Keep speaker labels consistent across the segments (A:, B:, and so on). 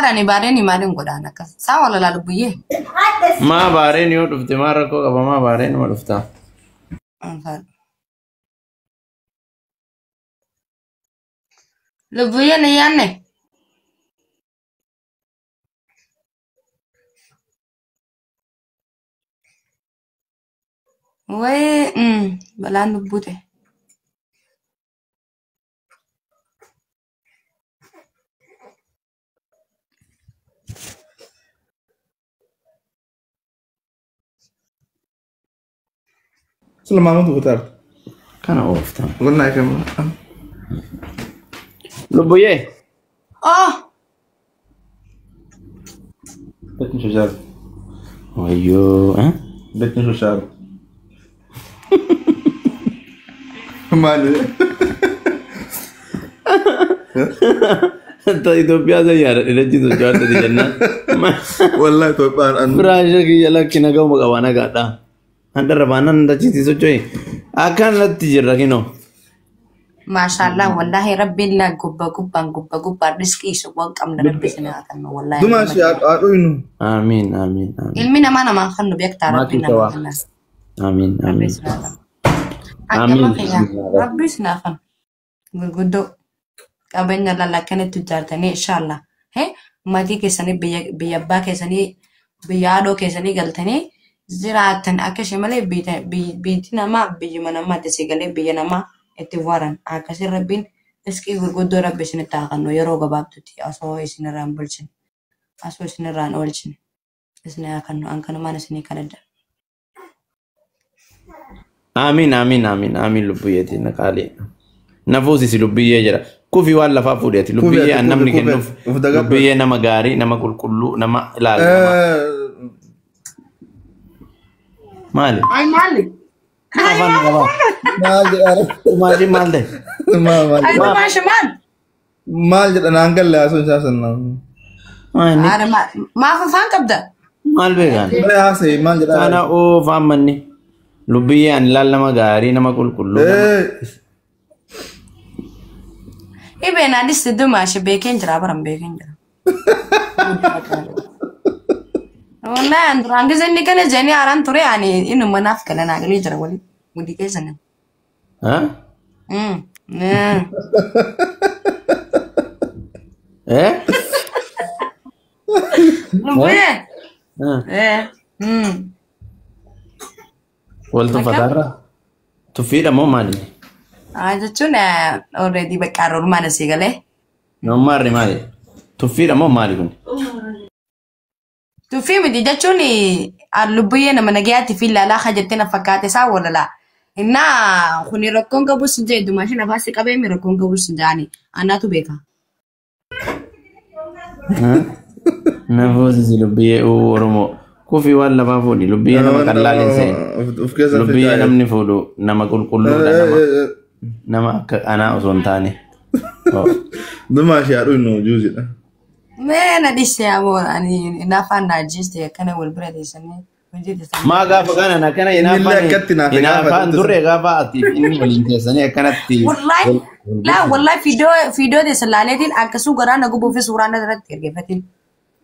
A: Marani bareni marin godana kas. Sa wala la lubuye.
B: Ma bareni yo dufte mara ko kaba ma bareni ma dufta.
A: Lubuye ne yanne. Way balan lubute.
C: Selama itu putar.
B: Kana ofta.
C: Guna kamu.
B: Lubuye.
A: Oh,
C: Betnya sosial.
B: Ayo, eh?
C: Betnya sosial. Malu.
B: तो इथोपिया से यार इलाजी तो चार तरी जन्ना
C: Wallahi to pan an.
B: Berasa ki jala kina kau magawana gata anda rabana nda chiti so coy akan lati jirra kino
A: mashallah wallahi rabbillah gubba rizqi so wang kam na rabbi sana kan wallahi.
C: Duma si ado inu.
B: amin amin amin
A: Ilmi nama kan no biak tarab
B: Mati
A: bina
B: tawa.
A: kan.
B: amin amin
A: Amin.
B: Amin.
A: Rabbi sana kan. Gugudo. Kabanya lalakan itu jartani inshallah. He mati kesani biyabba kesani biyado kesani galtani ziraatan akashe male biti nama biyuma nama desigale biyanama itti waran akasi rabbin iski gurgudo rabbi sini taqanno yero gababtuti aso isiniran bulchin aso isiniran olchin isni akanno ankana mana sini kanada.
B: amin amin amin amin lubuyati nakali nafusi si lubiye jara kufi wala fa fudeti lubiye annam ni kenuf lubiye nama gari nama kulkullu nama ilal mali
A: Ay malik.
B: afan gaba
C: Mal jadi
B: mali malde
A: Ay mashaman.
C: mal jadi nanggal lah so sasan na.
B: mani
A: Ara ma fa fan kabda.
B: mal began
C: Boleh hasi mal jadi.
B: kana o famani lubiye an lal nama gari nama kulkullu
A: Ibe na dis du ma she beken jara baram beken jara. Wallahi andran gizen ni kana jeni aran tore ani inu manaf kana na gali jara wali mudi kesan.
B: ha
A: Ne.
B: eh
A: Lubuye.
B: ha wal tu
A: Macam?
B: fatara tu fira mo mali
A: Ah jechuun already bakka rumah nasi gale.
B: no marri mali tu fira mo mali kun
A: Tu film di jechuun lubuye nama nagayati fil la khajatina fakate sa wala la. Inna khuni rakon ka bus nje du mashina fasi kabe mi rakon ka bus njani anatu beka.
B: nafusi si lubiye oromo kufi wala ma fudi lubiye nama kallalin sen lubiye namni fudu nama kulkullu da nama ana osontani
C: Duma si ado inu juzi na.
A: Me na disse amo ani na fan na jiste kana wal brother sane.
B: ma gafa kana na kana ina
C: Illa kattina fi
B: ina
C: gafa
B: fa
C: dinta.
B: ndure gafa ati inni walinte sane kana ti
A: Wallahi la wallahi video de salaletin akasu gara na gubu fi surana darat gergefatin.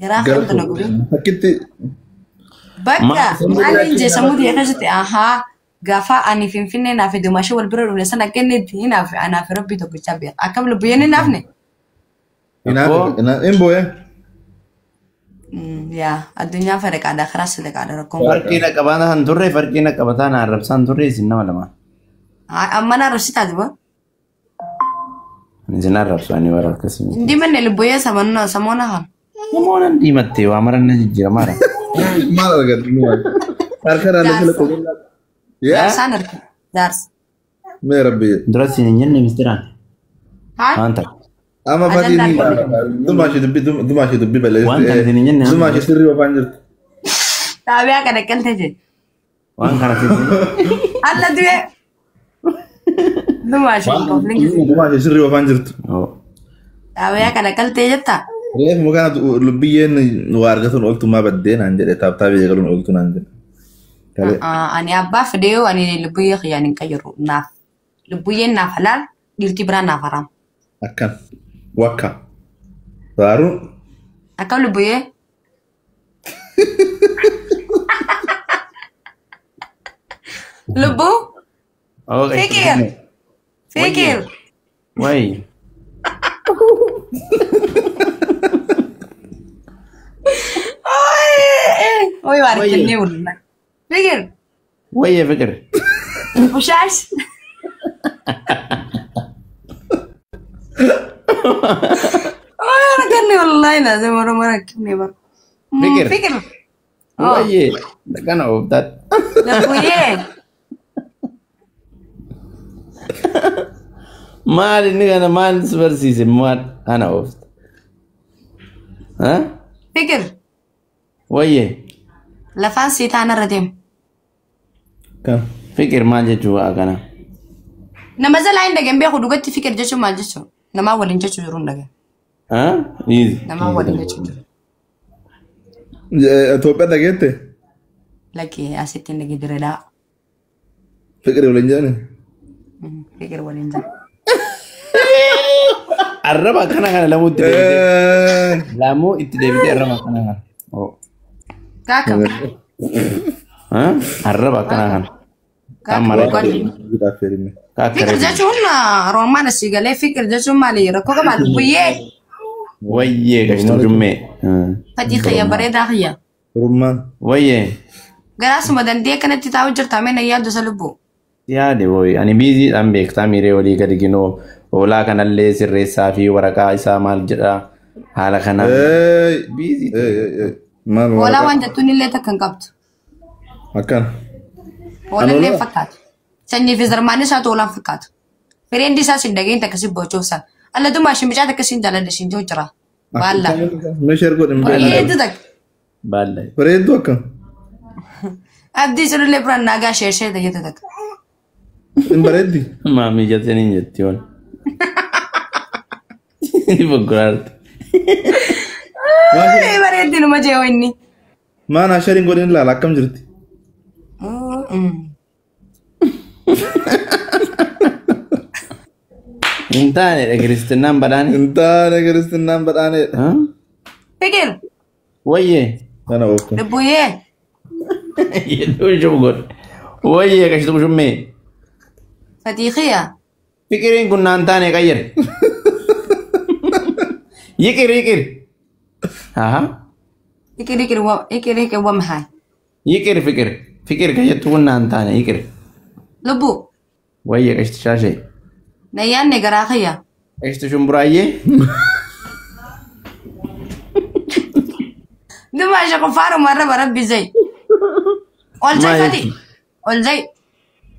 A: Gara khamta na gubu.
C: Hakiti
A: Bakka ani je samudi ya kajete aha gafa ani finfinne na fi dumashi wal brother ne sana kenne tina fi ana fi rabbi to bichabe akam lu biyene nafne.
C: ina imbo ya.
A: Ya adunya fare kada kharas le kada rakon.
B: farqina qabana handurre farqina qabatana arabsan durre sinna malama
A: Amma na rusita dibo.
B: nizina arabsani wara kasimi
A: Ndi menne lu boya samona han.
B: mona ndi matte wa maranna jira mara
C: Mal agak dua. Karkara ada film kau. Ya.
A: Sanar dars.
C: Me rabbi.
B: durasi nyen mistira
A: Ha?
B: anta
C: Ama fadi ni. Tu masih dubbi bela.
B: Wanta ni nyen
C: Tu masih sirri wa panjir.
A: Tabi aka da kalte je.
B: wan kana fi
A: Allah duwe. Duma shi kofling.
C: Tu masih sirri wa panjir.
B: oh
A: Tabi aka da kalte jetta.
C: Leh mungkin tu lebih warga tu waktu ma badde nanjir tabi jaga lu waktu nanjir. Kali.
A: Ani abba fideo ani lubuye khiyani kayru naf. Lubuye naf halal dirti bra naf haram.
C: Akan. Waka. Baru
A: Akkam lubbuyee? Lubbu? Fikir. Fikir.
B: Wai.
A: Oi, barakalni والله. Fikir.
B: Wai ya fikir.
A: Pushash. barakalni والله لازم مرة كني بر.
B: Fikir.
A: Fikir.
B: Wai. Kan obat.
A: Lubuyee.
B: Mal ini kan mal seperti sih mal ana obat. Hah?
A: Fikir.
B: Wai.
A: Lafaan siitaan irra deemu.
C: Kan.
B: Fikir maal jechuu akana.
A: Nama zalaa hin dhageen beeku dhugatti fikir jechuun maal jechuun? Namaa waliin jechuu jiru hin dhageen.
B: Haa? Easy.
A: Namaa waliin jechuu jiru.
C: Itoophiyaa dhageette?
A: Lakkee asitti hin dhagee direedhaa.
C: Fiqiri waliin jedhani?
A: Fikir waliin jira.
B: Arraba akkana kana lamuu itti deebitee. Lamuu itti deebitee arraba akkana kana.
A: Kaakam.
B: Haa? Arraba akkana kana.
A: Fikir jechuun Roomaan asii galee fikir jechuun maali rakkoo qabaatu buyyee.
B: Wayyee gashtuu jummee.
A: Fatii xiyya bareedaa xiyya.
C: Rummaan.
B: Wayyee.
A: Garaasuma dandee kanatti taa'u jirta ameen yaaddu isa lubbuu.
B: Yaade woy ani biiziidhaan beektaa miiree walii gadi ginoo hoolaa kanallee sirreessaa fi waraqaa isaa maal jedha haala kanaan. Biizii.
A: Hoolaa waan jettuun illee takka hin qabdu.
C: Akkana.
A: Hoolallee hin fakkaatu. Sanyii fi zarmaan isaatu hoolaan fakkaatu. Fireendi isaas hin dhageen takkasii bochoofsan. Alladummaa shimicaa takkasiin jaaladha siin jiru jira. Baalla.
C: Meeshaa ergoon hin
A: Bareedu takka.
B: Baalla.
C: Bareedu akkam.
A: Abdii sunillee biraan naagaa sheeshee tayyata takka.
C: Hin bareeddi.
B: Maamii jettee hin jetti yoon. Ni bogguraarti.
A: Bareeddi numa jee inni.
C: Maan ashariin godhin ilaala akkam jirti.
B: Hin taanedha kiristinnaan badhaane.
C: Hin taane kiristinnaan badhaanedha.
A: Fikir.
B: Wayyee.
C: Kana ooftu.
A: Lubbuyyee.
B: Yedduu ishuu godhe. Wayyee gashtuu shummee.
A: Fatii xiyya.
B: Fikiriin kun naan taane qayyare. Yikir yikir. Haa?
A: Ikir wa maxay?
B: Yikir fikir. Fikir kayyattu kun naan taane yikir.
A: Lubbu.
B: Wayyee gashtu shaashee.
A: Nayyaanne garaa xiyya.
B: Gashtu shumburaayyee.
A: Dumaasha kufaaru marra barabbi zay. Ol zay Fatii. Ol zay.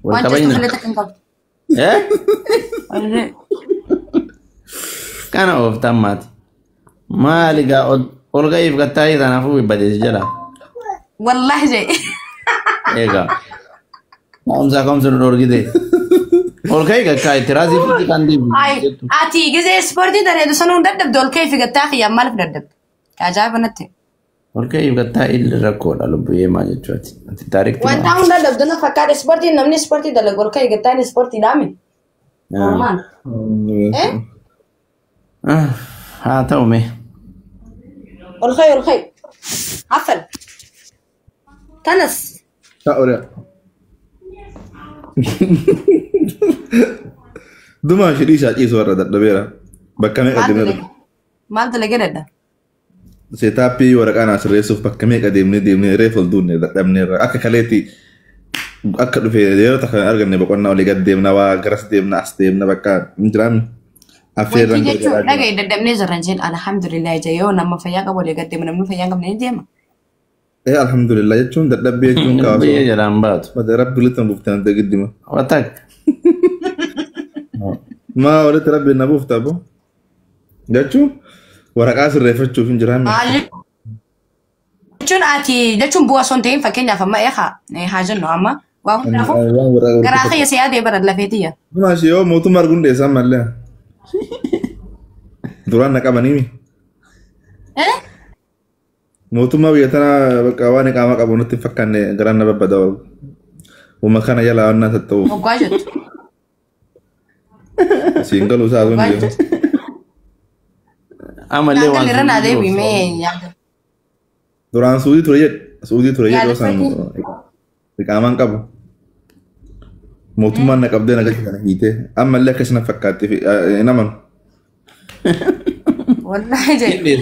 A: Waan jettu malee takka hin qabdu. Ol zay.
B: Kana ooftan maati. Maali gaa ol ga'iif gattaa'ii kanaafuu badeesi jedha.
A: Wallahi zay.
B: Egaa. Kaa'umsaa kaa'umsa nu dhorgite. Ol ka'ii gakkaa itti raasii fi kan deebiin.
A: Ati gizee ispoortii dareedu sanuun daddabde ol ka'ii fi gattaa xiyyaa maaliif daddabde? Ajaa'iba natti.
B: Ol ka'ii fi gattaa'ii rakkoodha lubbuyyee maa jechuuti. Ati taarikti.
A: Wanta hunda daddabde na fakkaata ispoortiin namni ispoortii dalagu ol ka'ii gattaan ispoortii dhaami. Normaal.
B: Haa ta'u mee.
A: Ol ka'ii. Affal. Kanas.
C: Ta'uudha. Dumaa shidhii isaa ciisu warra dadhabeera. Bakka meeqa deemnee
A: Maal dalagee dadda?
C: seetaappii waraqaa naa sirreessuuf bakka meeqa deemnee reefu ol duunne dadhabneerra. Akka kaleetti akka dhufee yeroo takka arganne boqonnaa olii gad deemna waa garas deemna as deemna bakka hin jiraanne.
A: Wanti jechuun dhagaye daddabnee jirran jeen alhamdulillah yoo nama fayyaa qabu olii gad deemu namni fayyaa hin qabne ni deema.
C: Alhamdulillah jechuun dadhabbii jechuun kaasuu.
B: Biyya jalaan baatu.
C: Mata rabbi walitti na buufte natti giddima.
B: Watak.
C: Maa walitti rabbi na buufta boo. Jechuun waraqaa sirreeffachuuf hin jiraanne.
A: Jechuun ati jechuun bu'aa osoo hin ta'in fakkeenyaaf amma haa jennu amma waa hundaafuu garaa kiyya si'aadee bara lafeetiyya.
C: Dumaas yoo mootummaa arguun dheessan mallee. Duraan na qabaniimi. Mootummaa biyya tanaa bakka waan qaama qabu nutti hin fakkaanne garaan na babbada. Uumma kana jalaa waan na tatta'uuf.
A: Moggaa jettu.
C: Siin galuu isaa sun jiru.
B: Amallee
A: Nyaata
B: waan
A: irra naa deebimee yaada.
C: Duraan suudii ture jedhe. Suudii ture jedhe osaan iqaamaan qabu. Mootummaan na qabdee nagalcha kana hiitee. Ammallee akkas na fakkaatti hin amanu.
A: Wallahi jedhe.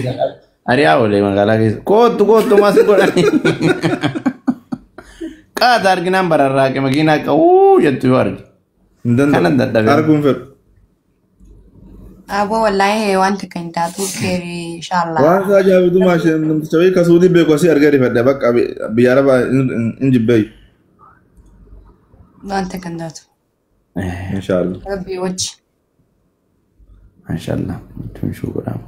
B: Ariyaa olee magaalaa keessa. Kootu maas godhani. Qaata arginaan bararraaqe makiinaa qabuu jettu yoo arge. Kanan dadhabee.
C: Arguun fedhu.
A: Aboo wallahi wanta kan taatu keeri inshallah.
C: Waan ajaa'ibu maashee namticha wayii kasuudii beeku asii argee rifadhe bakka biyya arabaa hin jibbeeyu.
A: Wanta kan taatu.
C: Inshallah.
A: Rabbii wajji.
B: Mashallah. Tun shukran.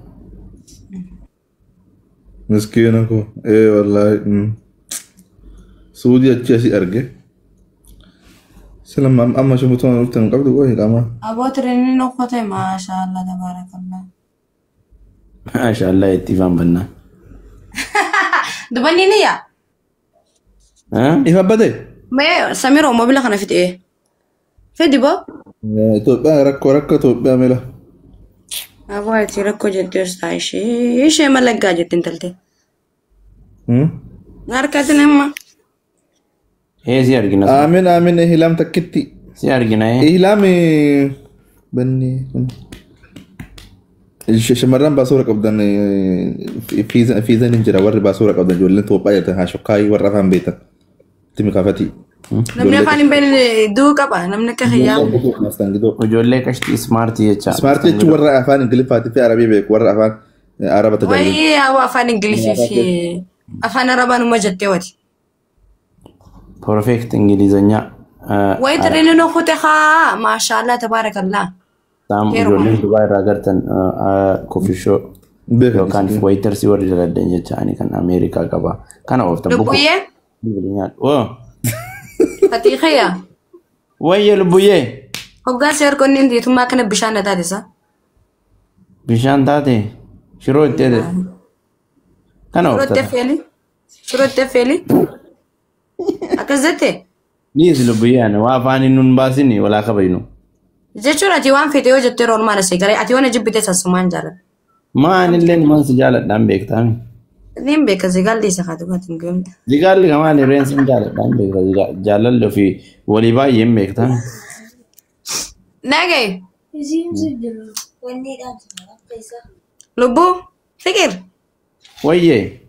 C: Miskiina ko. Wallahi. Suudii achi asii arge. Salam amma shumutuun ultan qabdu qohi qama.
A: Aboo tireenii nokkotee maashaallah tabaarakallah.
B: Mashallah itti faan bannaa.
A: Dubanni ni yaa.
C: Ifa bade.
A: Mee Samiroo moobila kana fidee. Fidi boo.
C: Itoophiyaa rakkoo Itoophiyaa mila.
A: Aboo ati rakkoo jettee ostaa ishee malaggaa jettiin talte. Harkatti nama.
B: Si argina.
C: Amin hilam takkitti.
B: Si argina.
C: Hilam banni. Shamarran baasura qabdan fiizan hin jira warri baasura qabdan ijoolleen Itoophiyaa jirtan haa shokkaayii warra afaan beektan. Timi kaafati.
A: Namni afaan hin beekne duu qaba namni akka hiyyaa.
B: Ijoollee kashtii ismaartii jecha.
C: Ismaartii jechuun warra afaan Ingiliffaatii fi Arabii beeku warra afaan Araba tajaajilu.
A: Wayii haa afaan Ingiliffii fi afaan Arabaan uma jettee wati.
B: Perfect Ingilizanya.
A: Wayii tireenii nokkotee haa maashaallah tabaarakallah.
B: Tam ijoolleen Dubai irraa gartan coffee show. Yookaan waiters warri daladan jecha ani kan Ameerikaa qaba. Kana ooftan buku.
A: Lubbuyyee. Ati khayya.
B: Wayye lubbuyyee.
A: Hoggaa seer konniin diitummaa kana bishaan na taatisa.
B: Bishaan taate shiroo itti ede. Kana ooftan.
A: Shiroo itti feeli. Akkas jettee.
B: Niis lubbuyyee ani waa afaan hin nun baasini walaa kabaynu.
A: Jechuun ati waan fete yoo jettee roon maala seegaree ati waan jibbite sassumaan jaalladha.
B: Maan illee man si jaalladhaan beektaami.
A: Nin beeka zigalli isa haa dhugaatiin gahee.
B: Zigalli kamaan irreen sin jaalladhaan beekta jaalalli ofii walii baay'ee hin beektaami.
A: Nagay. Lubbuu fikir.
B: Wayyee.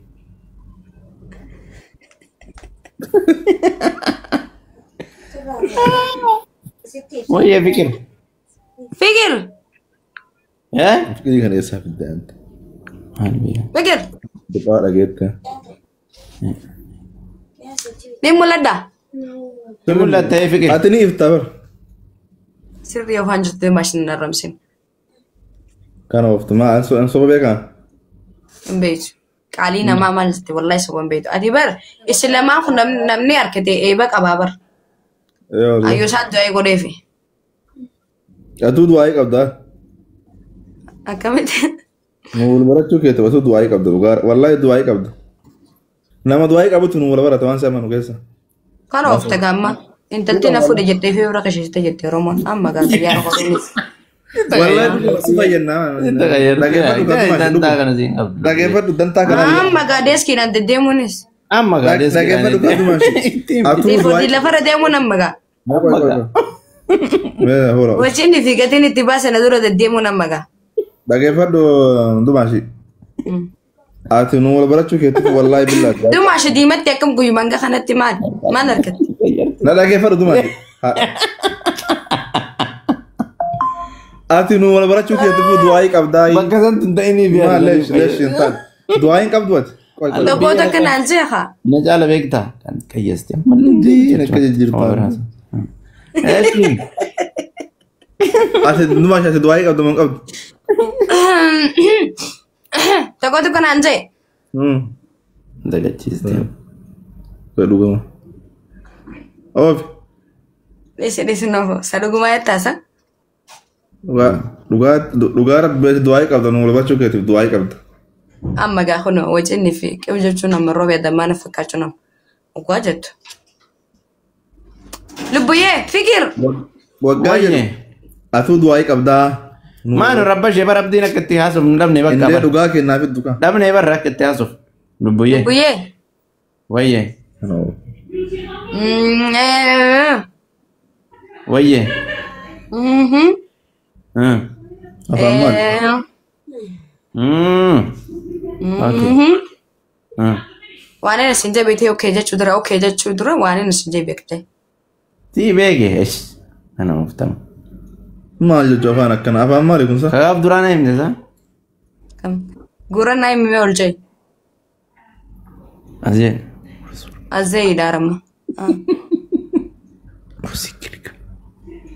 B: Wayyee fikir.
A: Fikir.
C: Fikiri kan eessaa fidde ante.
A: Fikir.
C: Dubbaa dhageette.
A: Ni mul'adda.
B: Ni mul'atta fikir.
C: Ati ni iftaa bar.
A: Sirrii afaan jirtee maashinii hin arrabsin.
C: Kana ooftu maa an soba beekaa?
A: Hin beektu. Qaalii namaa maal jettee wallahi soba hin beektu. Ati bar islamaa kun namni harkatee eeba qabaa bar. Ayyoo isaan du'aa godheefi.
C: Atuu du'aa qabdaa?
A: Akkamitti?
C: Nuwul barachuu keetu atuu du'aa qabda wallahi du'aa qabda. Nama du'aa qabutu nuwul barata waan sama nu keessa.
A: Kana oofta gamma. Intalti na fuudhe jettee fi bira kasheessite jettee Oromoon amma gaafa yaara qotuunis.
C: Wallahi si fayyannaa. Dhageeffadhu dantaa kana.
A: Amma gaadeeskii naan deddeemuunis.
B: Amma gaadeeskii naan
C: deddeemuunis.
A: Tiifootii lafarra deemuun amma gaa. Wajjinni fi gatiin itti baase na dura deddeemuun amma gaa.
C: Dhageeffadhu dumaashi. Ati nu wal barachuu keetti wallahi billahi.
A: Dumaashi diimatti akkam guyyumaan gaa kanatti maal harkatti?
C: Na dhageeffadhu dumaashi. Ati nu wal barachuu keetti du'aa qabdaa.
B: Bakka santi hin ta'inii fi
C: du'aa hin qabdu ati.
A: Tokkoota kanaan jeeqa.
B: Na caala beektaa kan qayyaste.
C: Ati dumaashi ati du'aa qabdu moo qabdu?
A: Tokkoota kanaan jee.
B: Dagachiiste.
C: Dhuguma. Oofi.
A: Dhisi noofo sa dhugumaa yettaasa.
C: Dhugaa rabbeeti du'aa qabda nu wal barachuu keetiif du'aa qabda.
A: Amma gaa kun wajjinni fi qe'u jechuun amma roobee adammaana fakkaachuu nama. Ogwaa jettu. Lubbuyyee fikir.
C: Waggaa jedhu. Atuu du'aa qabdaa.
B: Maanu rabba shee barabdiin akka itti haasuuf hin dhabne bakka
C: Indee
B: bara.
C: dhugaa kennaa fi dukaa.
B: Dhabne barra akka itti haasuuf. Lubbuyyee.
A: Buyyee.
B: Wayyee.
C: Kanoo.
B: Wayyee.
C: Afaan maali?
A: Waan inni isin jabeetee okkee jechuu dura waan inni isin jabeekte.
B: Tii beeke esh. Kana uffatamu.
C: Maal jechuun afaan akkana afaan maali kun saa?
B: Kagaaf duraan himte saa?
A: Gurra naa himee ol jee.
B: Asii.
A: Azee idaarama.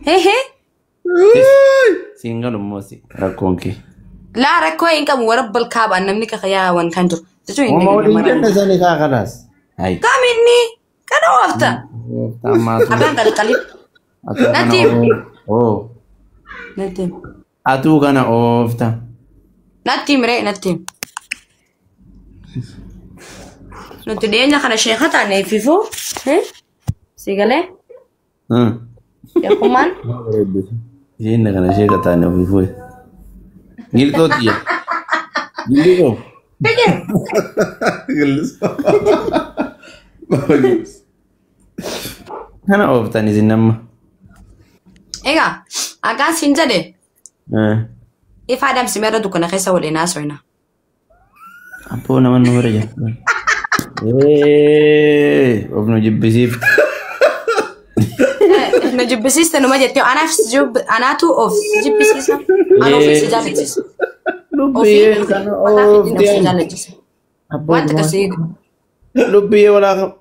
A: Hehe.
B: Siin galummoo si rakkoon kee.
A: Laa rakkoo hin qabu warra balkaabaan namni kakayaa waan kan jiru. Jechuun hin
B: Wama waliin jenne sanii kaa kanaas. Hayi.
A: Kaaminni kana oofta. Abaan qalqalii.
B: Oo.
A: Nattim.
B: Atuu kana oofta.
A: Nattim ree nattim. Nuti dhiyeenya kana sheeka taane fifuu. Sigalee. Sheekumaan.
B: Isheen kana sheeka taane ofifuu. Giltooti yaa. Giltoo.
A: Bigil.
B: Kana ooftan isin nama.
A: Egaa akkaan siin jedhe ifa adamsi meerra dukkana keessa waliin haasoyna.
B: Abboo nama nu bira jira. Of nu jibbisiifte.
A: Na jibbisiiste numa jettee anaatu of jibbisiisa. Ana ofiisi jaalachisa.
B: Lubbiyyee kana oofte.
A: Wanta kasii.
B: Lubbiyyee walaa qaba.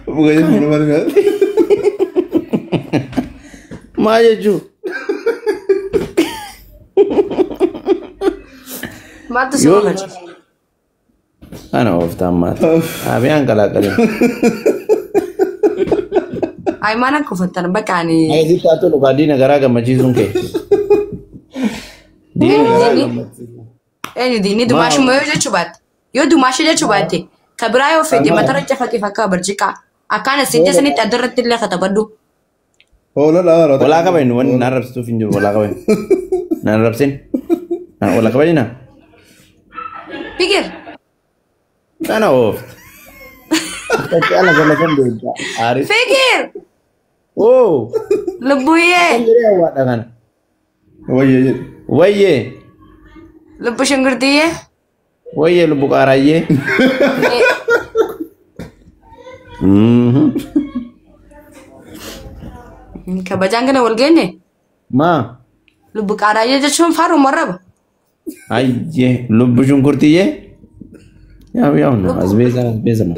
C: Bukannya benar kan?
B: Maa jechuun.
A: Maaltu si oolcha?
B: Ana ooftaan maata. Abiyaan qalaqalin.
A: Ay mana kufattan baqaanii.
B: Ay si taatu dhugaa diina garaa gammachiisuun kee. Diina garaa gammachiisuun.
A: Diini dumaashuma yoo jechuu baatte. Yoo dumaashii jechuu baatte. Kabiraa yoo fedhe matara cafate fakkaa barjiqaa. Akkaan asitti sanitti addarratti illee katabadhu.
B: Walaa qaban wanni naan rabsituuf hin jiru walaa qaban. Naan rabsin. Walaa qaban na.
A: Bigir.
B: Kana oof. Tapi ala gala kan beda. Arif.
A: Bigir.
B: Oh.
A: Lubbuyyee.
B: Jadi awak dengan.
C: Wayye.
B: Wayye.
A: Lubbu shangirtiyyee.
B: Wayye lubbu qaarayyee.
A: Kabajaan kana wal geenye.
B: Ma.
A: Lubbu qaarayyee jechuun faaruu marraba.
B: Ayye lubbu shunkurtiyyee. Ya no, asbeza ma.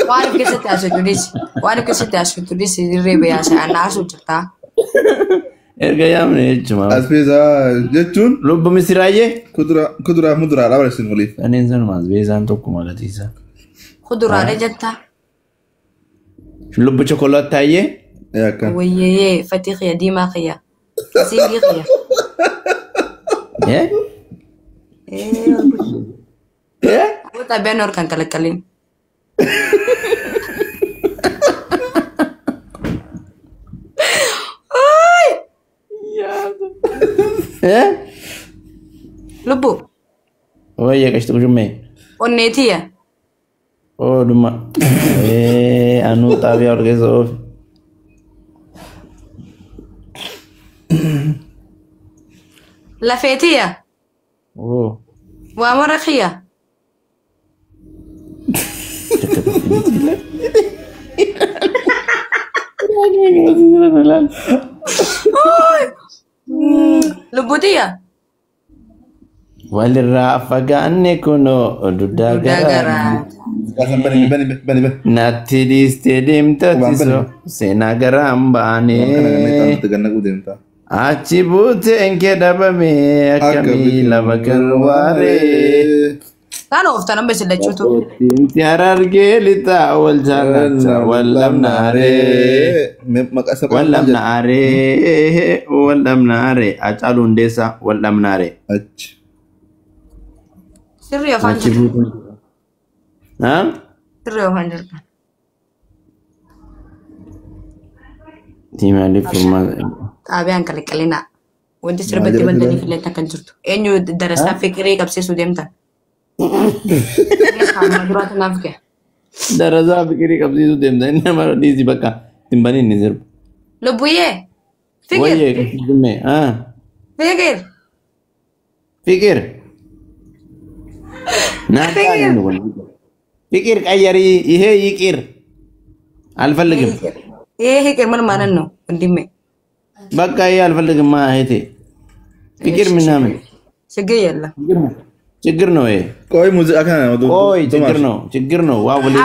A: Waan keessatti asutudis. Waan keessatti asutudis dirree yaasa anaasu jirta.
B: Erga yaamne jechuma.
C: Asbeza jechuun
B: lubbu misiraayyee.
C: Kuduraa muduraadhaa barreessin waliif.
B: Kanneen sanuma asbeezaan tokkuma gatiisa.
A: Kuduraalee jetta.
B: Lubbu chokolaataayyee.
C: Yakka.
A: Wayyee fatii khiyya diimaa khiyya. Siingii khiyya. Buta ben orkan kalakkalin. Lubbu.
B: Wayye kashtu kujumme.
A: Onneetiya.
B: Oh duma. Anu tabi orgeso.
A: Lafeetiya.
B: Oh.
A: Waa mara khiyya. Lubbutiya.
B: Walirraa fagaanne kunoo duddaa garaa.
C: Bani.
B: Natti dhiistee deemtatiso seenaa garaan baanee. Achi buuteen kee dhabame akkamii lama garwaaree.
A: Kan ooftan amma isin lachuutu.
B: Inti harargee lixaa wal jaalata wal lamnaaree. Wal lamnaaree. Wal lamnaaree. Acaalu hundeessaa wal lamnaaree.
A: Sirrii afaan jirta. Sirrii afaan jirta.
B: Tiimaalii furmaa.
A: Xaabiyaan qalqalina. Wanti sirbatti bandanii filatan kan jirtu. Eenyu darasaa fikirii qabsiisuu deemtan? Qaama duraatu naaf kee.
B: Darasaa fikirii qabsiisuu deemtan inni nama dhiisi bakka timbanii inni sirbu.
A: Lubbuyyee. Fikir.
B: Wayyee qabsiisumme
A: Fikir.
B: fikir. Naataa inni kun. Fikir qayyarii ihee yiqir. Alfalligim.
A: Hikir mana mana no wandime.
B: Bakka ihee alfalligim maa heete. Fikir minaamin.
A: Sigee yalla.
B: Chigir no eh.
C: Koi muzik akan
B: Oi, chigir no. Wow, boleh.